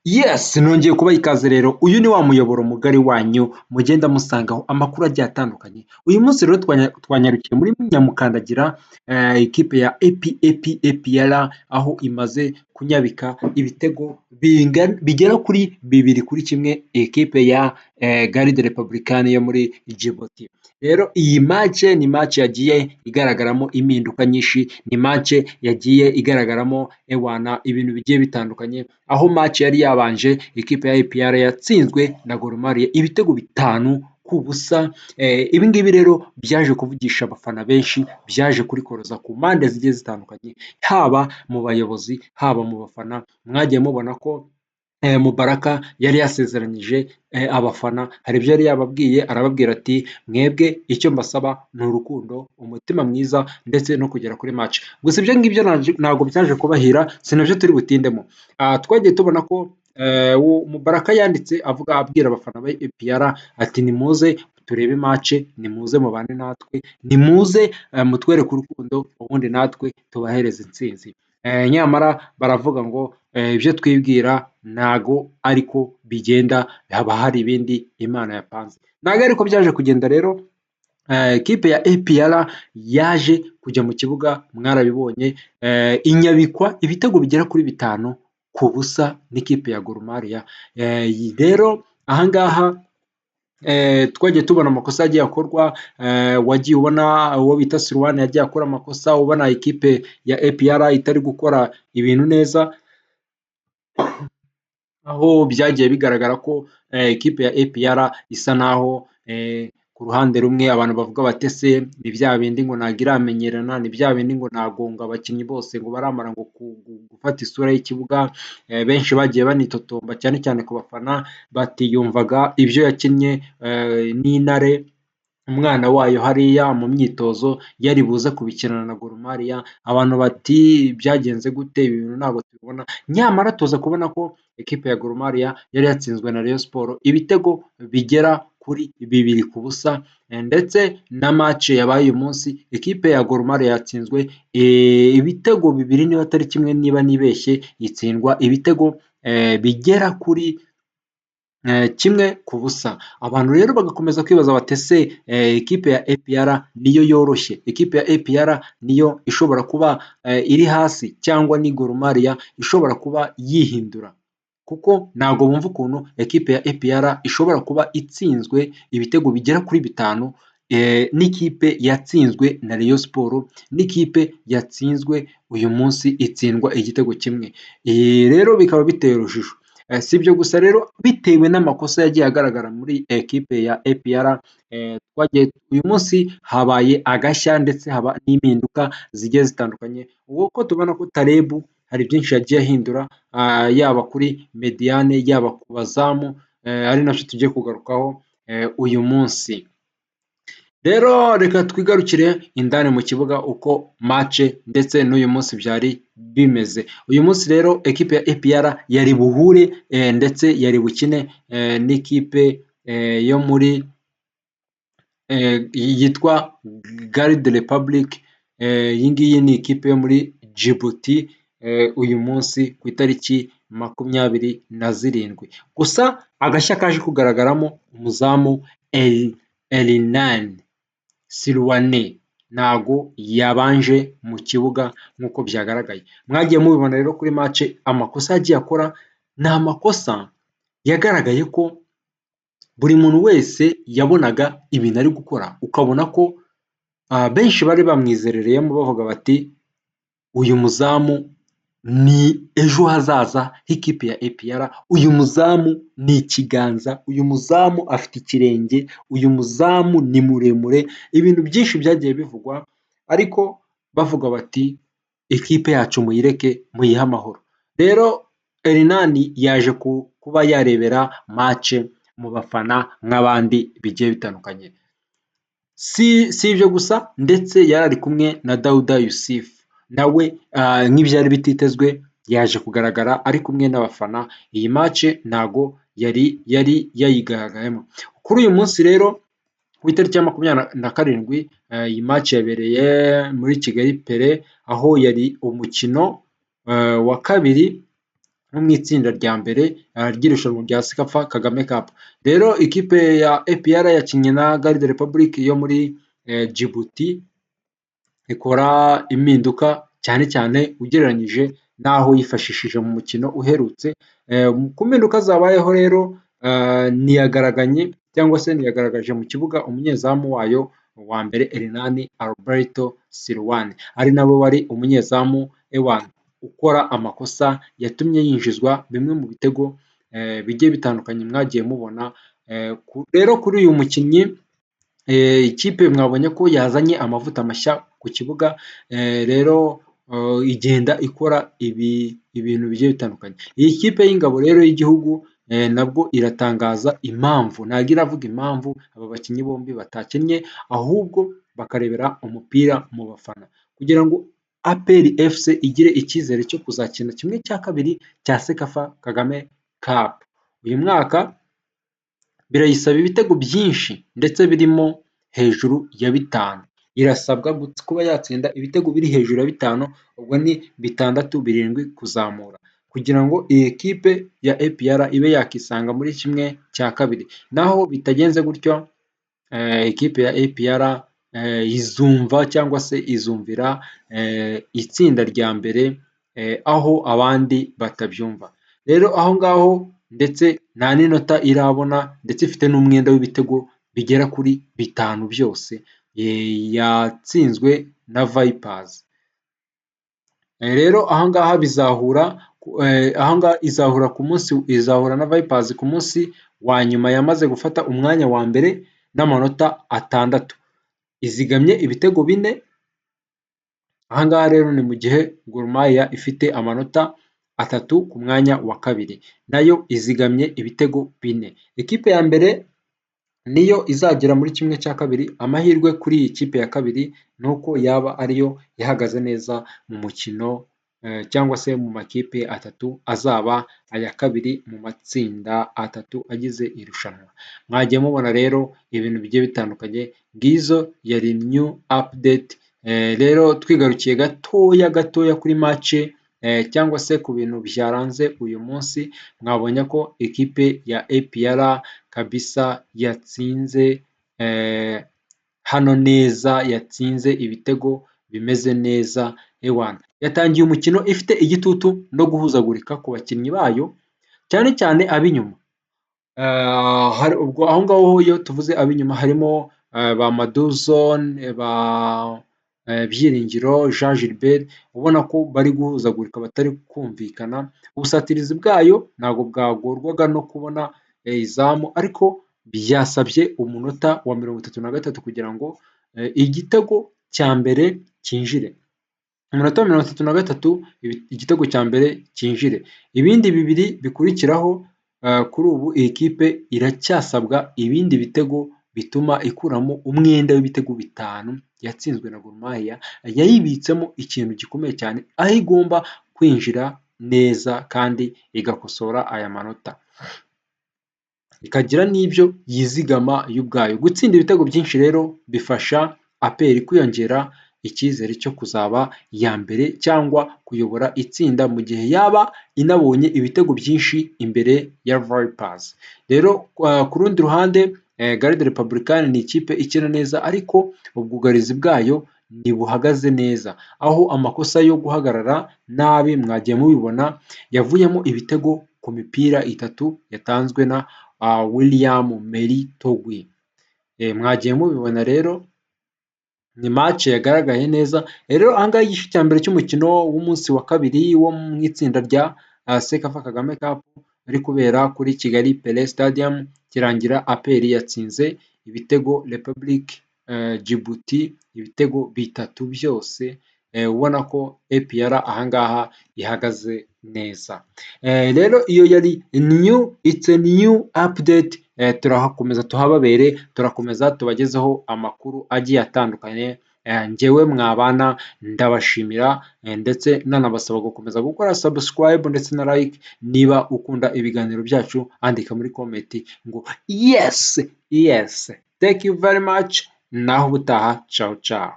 Yes, nongeye kubaha ikaze rero. Uyu ni wa muyoboro mugari wanyu mugenda musangaho amakuru agiye atandukanye. Uyu munsi rero twanyarukiye muri Nyamukandagira, ikipe ya APR aho imaze kunyabika ibitego bigera kuri 2-1 ikipe ya Garde Republicaine yo muri Djibouti. Rero iyi match ni match yagiye igaragaramo impinduka nyinshi, ni match yagiye igaragaramo ibintu bigiye bitandukanye, aho match yari yabanje ikipe ya APR yatsinzwe na Gor Mahia ibitego 5-0. Ibi ngibi rero byaje kuvugisha abafana benshi, byaje kurikoroza ku mpande zigiye zitandukanye, haba mu bayobozi, haba mu bafana. Mwagiye mubona ko Mubaraka yari yasezeranyije abafana, hari ibyo yari yababwiye, arababwira ati mwebwe icyo mbasaba ni urukundo, umutima mwiza ndetse no kugera kuri match. Gusa ibyo ngibyo ntabwo byaje kubahira, sinabyo turi butindemo. Twagiye tubona ko Mubaraka yanditse abwira abafana ba APR ati nimuze turebe match, nimuze mubane natwe, nimuze mutwereke urukundo, ubundi natwe tubahereze intsinzi. Nyamara baravuga ngo ibyo twibwira ntago ariko bigenda, haba hari ibindi Imana yapanze. Ntago ariko byaje kugenda rero. Ikipe ya APR yaje kujya mu kibuga, mwarabibonye, inyabikwa ibitego bigera kuri 5-0 n'ikipe ya Gor Mahia. Rero ahangaha twagiye tubona amakosa yagiye akorwa, wagiye ubona uwo bita Sirwan yagiye akora amakosa, ubona ikipe ya APR itari gukora ibintu neza, aho byagiye bigaragara ko ikipe ya APR isa naho ku ruhande rumwe abantu bavuga bati ese ni bya bindi ngo ntabwo iramenyerana, ni bya bindi ngo ntabwo ngo abakinnyi bose ngo baramara ngo gufata isura y'ikibuga. Benshi bagiye banitotomba cyane cyane ku bafana, batiyumvaga ibyo yakinnye n'Intare umwana wayo hariya mu myitozo yari buze kubikinana na Gor Mahia. Abantu bati byagenze gute, ibi bintu ntabwo tubibona. Nyamara tuza kubona ko ikipe ya Gor Mahia yari yatsinzwe na Rayon Sports ibitego bigera kuri 2-0, ndetse na match yabaye uyu munsi ikipe ya Gor Mahia yatsinzwe ibitego 2 niba atari kimwe, niba nibeshye itsindwa ibitego bigera kuri 1-0. Abantu rero bagakomeza kwibaza bati ese ikipe ya APR niyo yoroshye, ikipe ya APR niyo ishobora kuba iri hasi, cyangwa ni Gor Mahia ishobora kuba yihindura? Kuko ntabwo bumva ukuntu ikipe ya APR ishobora kuba itsinzwe ibitego bigera kuri 5, n'ikipe yatsinzwe na Rayon Sports, n'ikipe yatsinzwe uyu munsi itsindwa igitego 1. Rero bikaba biteye urujijo. Si ibyo gusa rero, bitewe n'amakosa yagiye agaragara muri ekipe ya APR, uyu munsi habaye agashya ndetse haba n'impinduka zigiye zitandukanye. Uko tubona ko Taleb hari byinshi yagiye ahindura, yaba kuri Mediane, yaba ku bazamu, ari nacyo tugiye kugarukaho uyu munsi. Rero reka twigarukire indani mu kibuga uko match ndetse n'uyu munsi byari bimeze. Uyu munsi rero ekipe ya APR yari buhure ndetse yari bukine n'ikipe yo muri yitwa Garde Republique. Iyi ngiyi ni ikipe yo muri Djibouti uyu munsi ku itariki 27. Gusa agashya kaje kugaragaramo umuzamu Elneny Sirwan ntago yabanje mu kibuga nk'uko byagaragaye. Mwagiye mubibona rero kuri match, amakosa yagiye akora ni amakosa yagaragaye ko buri muntu wese yabonaga ibintu ari gukora, ukabona ko benshi bari bamwizerereyemo bavuga bati uyu muzamu ni ejo hazaza h'ikipe ya APR, uyu muzamu ni ikiganza, uyu muzamu afite ikirenge, uyu muzamu ni muremure. Ibintu byinshi byagiye bivugwa, ariko bavuga bati ikipe yacu muyireke, muyihe amahoro. Rero Elneny yaje kuba yarebera match mu bafana nk'abandi bigiye bitandukanye. Si ibyo gusa, ndetse yari ari kumwe na Dauda Youssef, nawe nk'ibyari bititezwe yaje kugaragara ari kumwe n'abafana. Iyi match ntago yari yayigaragayemo. Kuri uyu munsi rero ku itariki ya 27, iyi match yabereye muri Kigali Pele, aho yari umukino wa kabiri nko mu itsinda rya mbere ry'irushanwa rya Sekafa Kagame Cup. Rero ikipe ya APR yakinnye na Garde Republic yo muri Djibouti, ikora impinduka cyane cyane ugereranyije n'aho yifashishije mu mukino uherutse. Ku mpinduka zabayeho rero ntiyagaraganye cyangwa se ntiyagaragaje mu kibuga umunyezamu wayo wa mbere Hernani Alberto Silwane, ari nawe wari umunyezamu ukora amakosa yatumye yinjizwa bimwe mu bitego bigiye bitandukanye mwagiye mubona. Rero kuri uyu mukinnyi ikipe mwabonye ko yazanye amavuta mashya ku kibuga, rero igenda ikora ibintu bigiye bitandukanye. Iyi kipe y'ingabo rero y'igihugu nabwo iratangaza impamvu, ntabwo iravuga impamvu aba bakinnyi bombi batakinnye, ahubwo bakarebera umupira mu bafana kugira ngo APR FC igire icyizere cyo kuzakina kimwe cya kabiri cya Sekafa Kagame Cup. Uyu mwaka birayisaba ibitego byinshi ndetse birimo hejuru ya 5. Irasabwa kuba yatsinda ibitego biri hejuru ya 5, ubwo ni 6, 7 kuzamura kugira ngo iyi kipe ya APR ibe yakisanga muri kimwe cya kabiri. Naho bitagenze gutyo ikipe ya APR izumva cyangwa se izumvira itsinda rya mbere aho abandi batabyumva. Rero aho ngaho ndetse nta n'inota irabona ndetse ifite n'umwenda w'ibitego bigera kuri 5 byose yatsinzwe na Vipers. Rero ahangaha izahura ku munsi, izahura na Vipers ku munsi wa nyuma yamaze gufata umwanya wa mbere n'amanota 6, izigamye ibitego 4. Ahangaha rero ni mu gihe Gor Mahia ifite amanota 3 ku mwanya wa kabiri, nayo izigamye ibitego 4. Ikipe ya mbere niyo izagera muri kimwe cya kabiri. Amahirwe kuri iyi kipe ya kabiri ni uko yaba ariyo ihagaze neza mu mukino cyangwa se mu makipe 3 azaba aya kabiri mu matsinda 3 agize irushanwa. Mwagiye mubona rero ibintu bigiye bitandukanye, ngizo yari new update. Rero twigarukiye gatoya kuri match cyangwa se ku bintu byaranze uyu munsi, mwabonye ko ikipe ya APR kabisa yatsinze hano neza, yatsinze ibitego bimeze neza. Yatangiye umukino ifite igitutu no guhuzagurika ku bakinnyi bayo cyane cyane ab'inyuma. Ubwo aho ngaho iyo tuvuze ab'inyuma harimo ba Maduzone, ba Byiringiro, Jean Gilbert, ubona ko bari guhuzagurika batari kumvikana. Ubusatirizi bwayo ntabwo bwagorwaga no kubona izamu, ariko byasabye umunota wa 33 kugira ngo igitego cya mbere cyinjire. Umunota wa 33 igitego cya mbere cyinjire. Ibindi bibiri bikurikiraho kuri ubu iyi kipe iracyasabwa ibindi bitego bituma ikuramo umwenda w'ibitego 5 yatsinzwe na Gor Mahia. Yayibitsemo ikintu gikomeye cyane, aho igomba kwinjira neza kandi igakosora aya manota, ikagira n'ibyo yizigama y'ubwayo. Gutsinda ibitego byinshi rero bifasha APR kwiyongera icyizere cyo kuzaba iya mbere cyangwa kuyobora itsinda mu gihe yaba inabonye ibitego byinshi imbere ya Vipers. Rero ku rundi ruhande Garde Republicaine ni ikipe ikina neza, ariko ubwugarizi bwayo ntibuhagaze neza, aho amakosa yo guhagarara nabi mwagiye mubibona yavuyemo ibitego ku mipira 3 yatanzwe na William Meri Togui. Mwagiye mubibona rero ni match yagaragaye neza. Rero ahangaha igice cya mbere cy'umukino w'umunsi wa kabiri wo mu itsinda rya Sekafa Kagame Cup uri kubera kuri Kigali Pele Stadium kirangira APR yatsinze ibitego Republic Djibouti ibitego 3 byose. Ubona ko APR ahangaha ihagaze neza. Rero iyo yari it's a new update. Turahakomeza tuhababere, turakomeza tubagezeho amakuru agiye atandukanye. Njyewe mwabana ndabashimira ndetse nanabasaba gukomeza gukora subscribe ndetse na like. Niba ukunda ibiganiro byacu andika muri comment ngo yes. Thank you very much. Naho ubutaha, ciao ciao.